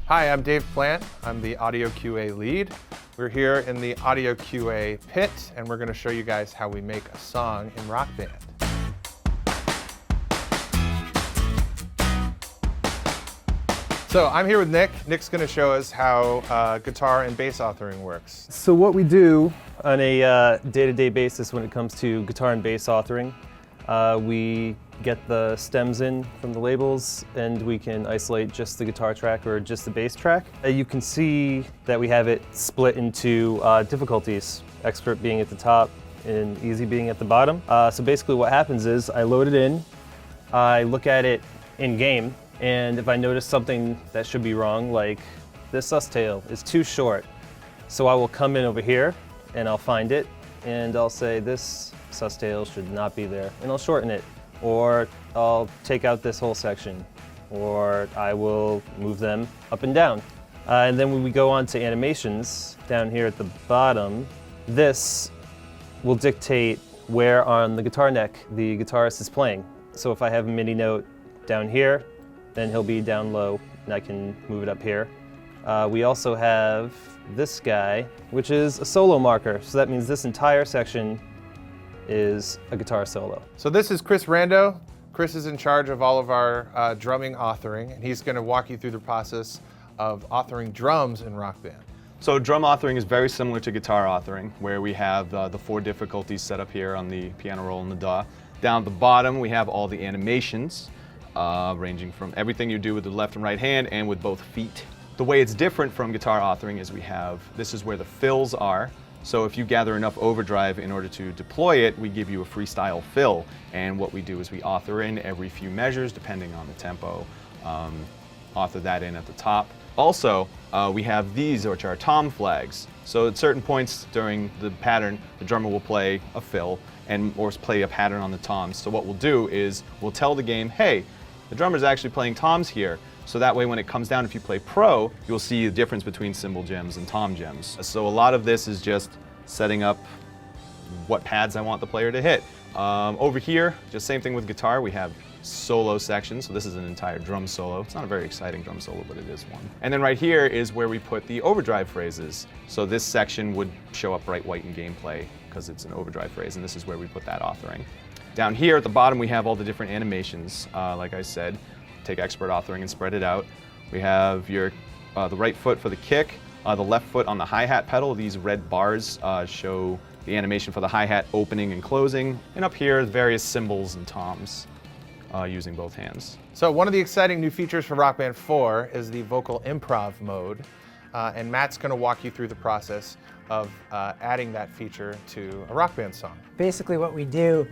Hi, I'm Dave Plant. I'm the Audio QA lead. We're here in the Audio QA pit, and we're going to show you guys how we make a song in Rock Band. So I'm here with Nick. Nick's going to show us how guitar and bass authoring works. So what we do on a day-to-day basis when it comes to guitar and bass authoring, we get the stems in from the labels and we can isolate just the guitar track or just the bass track. You can see that we have it split into difficulties, expert being at the top and easy being at the bottom. So basically what happens is I load it in, I look at it in game, and if I notice something that should be wrong, like this sus tail is too short, so I will come in over here and I'll find it and I'll say this sus tail should not be there, and I'll shorten it. Or I'll take out this whole section, or I will move them up and down. And then when we go on to animations, down here at the bottom, this will dictate where on the guitar neck the guitarist is playing. So if I have a MIDI note down here, then he'll be down low, and I can move it up here. We also have this guy, which is a solo marker. So that means this entire section is a guitar solo. So this is Chris Rando. Chris is in charge of all of our drumming authoring, and he's going to walk you through the process of authoring drums in Rock Band. So drum authoring is very similar to guitar authoring, where we have the 4 difficulties set up here on the piano roll and the DAW. Down at the bottom, we have all the animations, ranging from everything you do with the left and right hand and with both feet. The way it's different from guitar authoring is this is where the fills are. So if you gather enough overdrive in order to deploy it, we give you a freestyle fill. And what we do is we author in every few measures, depending on the tempo, author that in at the top. Also, we have these, which are tom flags. So at certain points during the pattern, the drummer will play a fill or play a pattern on the toms. So what we'll do is we'll tell the game, hey, the drummer's actually playing toms here. So that way when it comes down, if you play pro, you'll see the difference between cymbal gems and tom gems. So a lot of this is just setting up what pads I want the player to hit. Over here, just same thing with guitar, we have solo sections. So this is an entire drum solo. It's not a very exciting drum solo, but it is one. And then right here is where we put the overdrive phrases. So this section would show up bright white in gameplay because it's an overdrive phrase, and this is where we put that authoring. Down here at the bottom, we have all the different animations, like I said. Take expert authoring and spread it out. We have the right foot for the kick, the left foot on the hi-hat pedal. These red bars show the animation for the hi-hat opening and closing. And up here, various cymbals and toms using both hands. So one of the exciting new features for Rock Band 4 is the vocal improv mode. And Matt's going to walk you through the process of adding that feature to a Rock Band song. Basically what we do,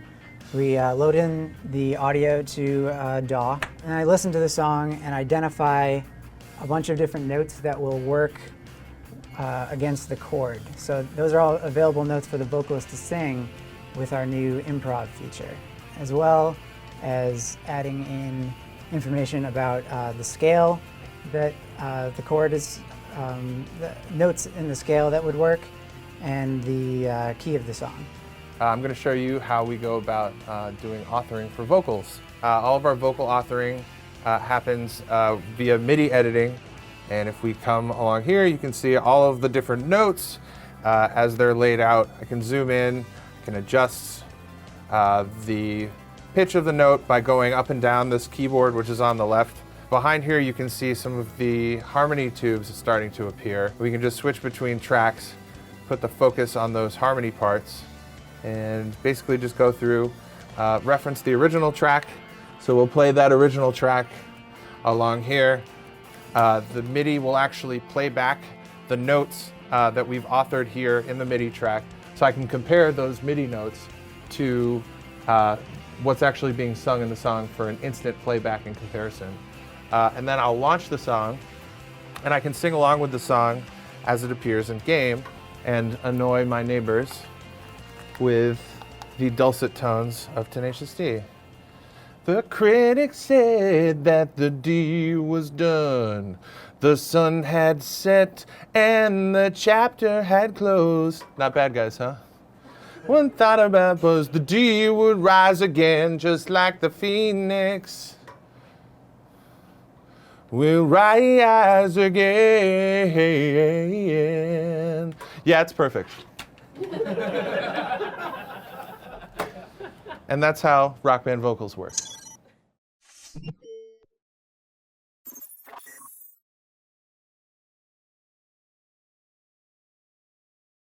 we load in the audio to DAW, and I listen to the song and identify a bunch of different notes that will work against the chord. So those are all available notes for the vocalist to sing with our new improv feature, as well as adding in information about the scale that the chord is, the notes in the scale that would work, and the key of the song. I'm going to show you how we go about doing authoring for vocals. All of our vocal authoring happens via MIDI editing, and if we come along here, you can see all of the different notes as they're laid out. I can zoom in, I can adjust the pitch of the note by going up and down this keyboard, which is on the left. Behind here, you can see some of the harmony tubes starting to appear. We can just switch between tracks, put the focus on those harmony parts, and basically just go through, reference the original track. So we'll play that original track along here. The MIDI will actually play back the notes that we've authored here in the MIDI track. So I can compare those MIDI notes to what's actually being sung in the song for an instant playback and comparison. And then I'll launch the song, and I can sing along with the song as it appears in game and annoy my neighbors with the dulcet tones of Tenacious D. The critics said that the deal was done. The sun had set and the chapter had closed. Not bad, guys, huh? One thought about was the deal would rise again, just like the phoenix. We'll rise again. Yeah, it's perfect. And that's how rock band vocals work.